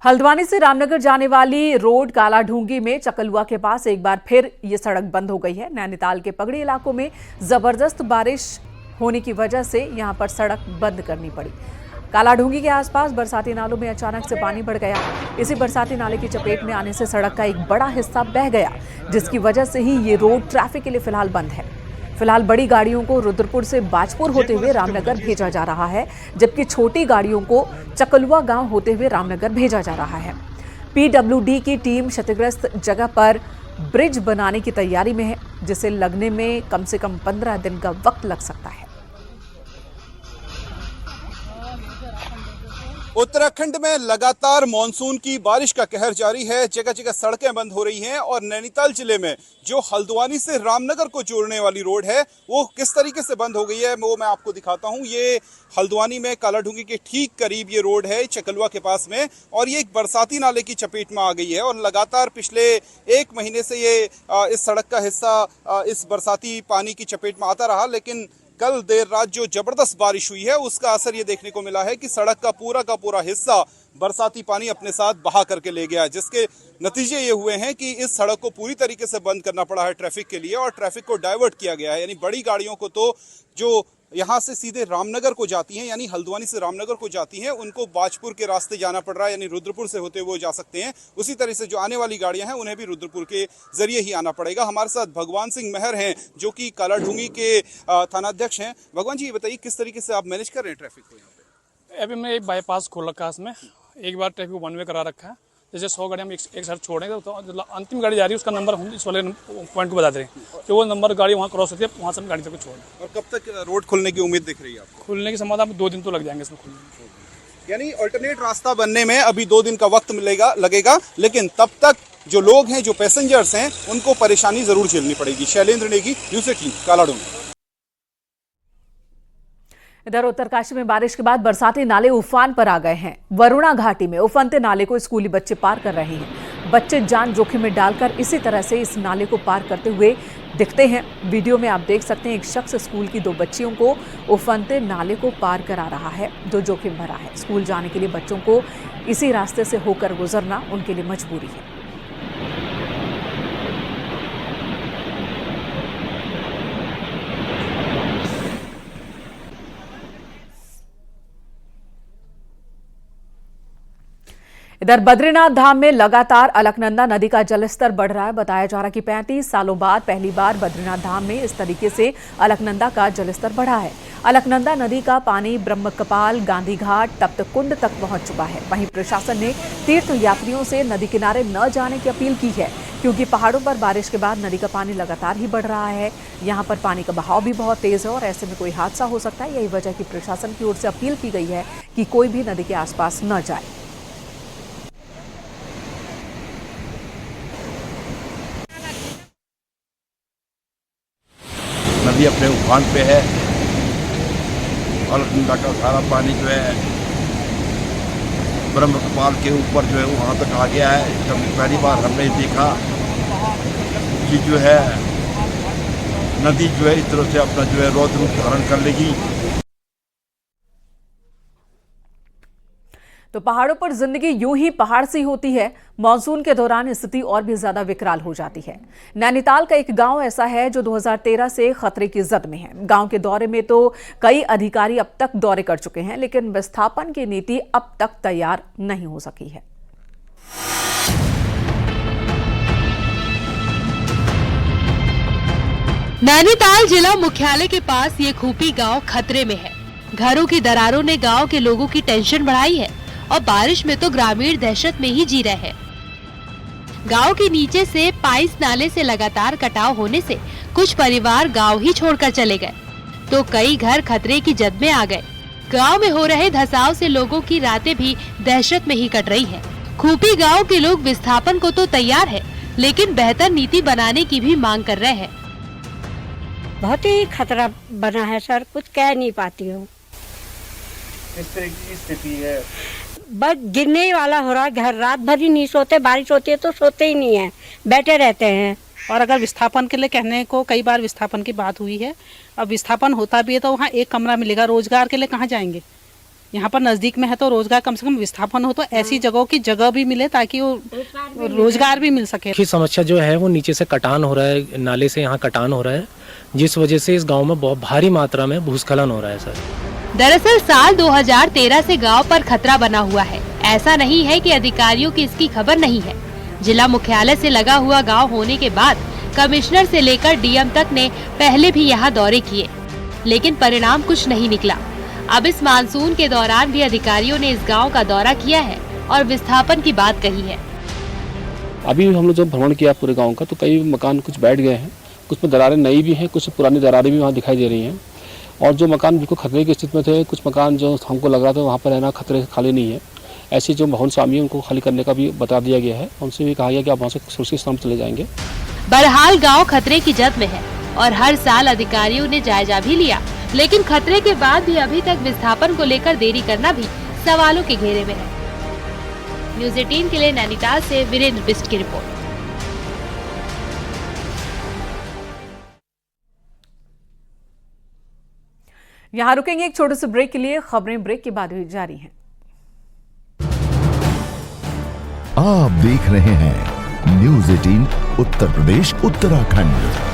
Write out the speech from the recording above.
हल्द्वानी से रामनगर जाने वाली रोड कालाढूंगी में चकलुआ के पास एक बार फिर ये सड़क बंद हो गई है। नैनीताल के पगड़ी इलाकों में जबरदस्त बारिश होने की वजह से यहां पर सड़क बंद करनी पड़ी। कालाढूंगी के आसपास बरसाती नालों में अचानक से पानी बढ़ गया। इसी बरसाती नाले की चपेट में आने से सड़क का एक बड़ा हिस्सा बह गया, जिसकी वजह से ही ये रोड ट्रैफिक के लिए फिलहाल बंद है। फिलहाल बड़ी गाड़ियों को रुद्रपुर से बाजपुर होते हुए रामनगर भेजा जा रहा है, जबकि छोटी गाड़ियों को चकलुआ गांव होते हुए रामनगर भेजा जा रहा है। पीडब्ल्यूडी की टीम क्षतिग्रस्त जगह पर ब्रिज बनाने की तैयारी में है, जिसे लगने में कम से कम 15 दिन का वक्त लग सकता है। उत्तराखंड में लगातार मानसून की बारिश का कहर जारी है। जगह जगह सड़कें बंद हो रही हैं और नैनीताल जिले में जो हल्द्वानी से रामनगर को जोड़ने वाली रोड है वो किस तरीके से बंद हो गई है वो मैं आपको दिखाता हूं। ये हल्द्वानी में कालाढूंगी के ठीक करीब ये रोड है, चकलुआ के पास में, और ये एक बरसाती नाले की चपेट में आ गई है। और लगातार पिछले एक महीने से ये इस सड़क का हिस्सा इस बरसाती पानी की चपेट में आता रहा, लेकिन कल देर रात जो जबरदस्त बारिश हुई है उसका असर ये देखने को मिला है कि सड़क का पूरा हिस्सा बरसाती पानी अपने साथ बहा करके ले गया, जिसके नतीजे ये हुए हैं कि इस सड़क को पूरी तरीके से बंद करना पड़ा है ट्रैफिक के लिए, और ट्रैफिक को डाइवर्ट किया गया है। यानी बड़ी गाड़ियों को तो जो यहाँ से सीधे रामनगर को जाती हैं, यानी हल्द्वानी से रामनगर को जाती हैं, उनको बाजपुर के रास्ते जाना पड़ रहा है, यानी रुद्रपुर से होते हुए जा सकते हैं। उसी तरह से जो आने वाली गाड़ियां हैं उन्हें भी रुद्रपुर के जरिए ही आना पड़ेगा। हमारे साथ भगवान सिंह मेहर हैं, जो कि कालाढूंगी के थानाध्यक्ष हैं। भगवान जी, ये बताइए किस तरीके से आप मैनेज कर रहे हैं ट्रैफिक को यहाँ पे? अभी मैं एक बाईपास खोल रखा है, इसमें एक बार ट्रैफिक वन वे करा रखा है। जैसे 100 गाड़ी हम एक साथ छोड़ेंगे तो अंतिम गाड़ी जा रही है उसका नंबर हम इस वाले पॉइंट को बता दे रहे हैं, तो वो नंबर गाड़ी वहाँ क्रॉस होती है, वहाँ से हम गाड़ी तक छोड़ें। और कब तक रोड खुलने की उम्मीद दिख रही है आपको? खुलने की संभावना 2 दिन तो लग जाएंगे इसमें खुलने में। यानी अल्टरनेट रास्ता बनने में अभी 2 दिन का वक्त लगेगा, लेकिन तब तक जो लोग हैं, जो पैसेंजर्स हैं, उनको परेशानी जरूर झेलनी पड़ेगी। शैलेंद्र नेगी, न्यूज़ 18 कालाढूंगी। इधर उत्तरकाशी में बारिश के बाद बरसाती नाले उफान पर आ गए हैं। वरुणा घाटी में उफनते नाले को स्कूली बच्चे पार कर रहे हैं। बच्चे जान जोखिम में डालकर इसी तरह से इस नाले को पार करते हुए दिखते हैं। वीडियो में आप देख सकते हैं एक शख्स स्कूल की 2 बच्चियों को उफनते नाले को पार करा रहा है, जो जोखिम भरा है। स्कूल जाने के लिए बच्चों को इसी रास्ते से होकर गुजरना उनके लिए मजबूरी है। इधर बद्रीनाथ धाम में लगातार अलकनंदा नदी का जलस्तर बढ़ रहा है। बताया जा रहा है कि 35 सालों बाद पहली बार बद्रीनाथ धाम में इस तरीके से अलकनंदा का जलस्तर बढ़ा है। अलकनंदा नदी का पानी ब्रह्मकपाल, गांधी घाट, तप्त कुंड तक पहुंच चुका है। वहीं प्रशासन ने तीर्थ यात्रियों से नदी किनारे न जाने की अपील की है, क्योंकि पहाड़ों पर बारिश के बाद नदी का पानी लगातार ही बढ़ रहा है। यहाँ पर पानी का बहाव भी बहुत तेज है और ऐसे में कोई हादसा हो सकता है। यही वजह की प्रशासन की ओर से अपील की गई है कि कोई भी नदी के आसपास न जाए। नदी अपने उफान पे है और गंगा का सारा पानी जो है ब्रह्मकपाल के ऊपर जो है वहाँ तक आ गया है। जब पहली बार हमने देखा कि जो है नदी जो है इस तरह से अपना जो है रौद्र रूप धारण कर लेगी। तो पहाड़ों पर जिंदगी यूं ही पहाड़ सी होती है। मॉनसून के दौरान स्थिति और भी ज्यादा विकराल हो जाती है। नैनीताल का एक गांव ऐसा है जो 2013 से खतरे की जद में है। गांव के दौरे में तो कई अधिकारी अब तक दौरे कर चुके हैं, लेकिन विस्थापन की नीति अब तक तैयार नहीं हो सकी है। नैनीताल जिला मुख्यालय के पास ये खूपी गांव खतरे में है। घरों की दरारों ने गांव के लोगों की टेंशन बढ़ाई है और बारिश में तो ग्रामीण दहशत में ही जी रहे हैं। गांव के नीचे से पाइस नाले से लगातार कटाव होने से कुछ परिवार गांव ही छोड़कर चले गए, तो कई घर खतरे की जद में आ गए। गांव में हो रहे धसाव से लोगों की रातें भी दहशत में ही कट रही हैं। खूपी गांव के लोग विस्थापन को तो तैयार है, लेकिन बेहतर नीति बनाने की भी मांग कर रहे हैं। बहुत ही खतरा बना है सर, कुछ कह नहीं पाती हूँ। इस तरह की स्थिति है, बस गिरने ही वाला हो रहा है। घर रात भर ही नहीं सोते, बारिश होती है तो सोते ही नहीं है, बैठे रहते हैं। और अगर विस्थापन के लिए कहने को कई बार विस्थापन की बात हुई है, अब विस्थापन होता भी है तो वहाँ एक कमरा मिलेगा, रोजगार के लिए कहाँ जाएंगे? यहाँ पर नज़दीक में है तो रोजगार कम से कम विस्थापन हो तो ऐसी जगहों की जगह भी मिले ताकि वो रोजगार भी मिल सके। की समस्या जो है वो नीचे से कटान हो रहा है, नाले से यहाँ कटान हो रहा है, जिस वजह से इस गांव में बहुत भारी मात्रा में भूस्खलन हो रहा है सर। दरअसल साल 2013 से गांव पर खतरा बना हुआ है। ऐसा नहीं है कि अधिकारियों की इसकी खबर नहीं है। जिला मुख्यालय से लगा हुआ गांव होने के बाद कमिश्नर से लेकर डीएम तक ने पहले भी यहां दौरे किए, लेकिन परिणाम कुछ नहीं निकला। अब इस मानसून के दौरान भी अधिकारियों ने इस गांव का दौरा किया है और विस्थापन की बात कही है। अभी हम लोग जब भ्रमण किया पूरे गाँव का तो कई मकान कुछ बैठ गए हैं, कुछ में दरारें नई भी हैं, कुछ पुरानी दरारें भी वहाँ दिखाई दे रही हैं। और जो मकान बिल्कुल खतरे की स्थिति में थे, कुछ मकान जो हमको लग रहा था वहाँ पर रहना खतरे खाली नहीं है, ऐसे जो भवन स्वामी है उनको खाली करने का भी बता दिया गया है। उनसे भी कहा गया कि आप वहाँ से सुरक्षित स्थान चले जाएंगे। बहरहाल गांव खतरे की जद में है और हर साल अधिकारियों ने जायजा भी लिया, लेकिन खतरे के बाद भी अभी तक विस्थापन को लेकर देरी करना भी सवालों के घेरे में है। न्यूज़ 18 के लिए नैनीताल से वीरेंद्र बिस्ट की रिपोर्ट। यहाँ रुकेंगे एक छोटे से ब्रेक के लिए। खबरें ब्रेक के बाद भी जारी हैं। आप देख रहे हैं न्यूज़ 18 उत्तर प्रदेश उत्तराखंड।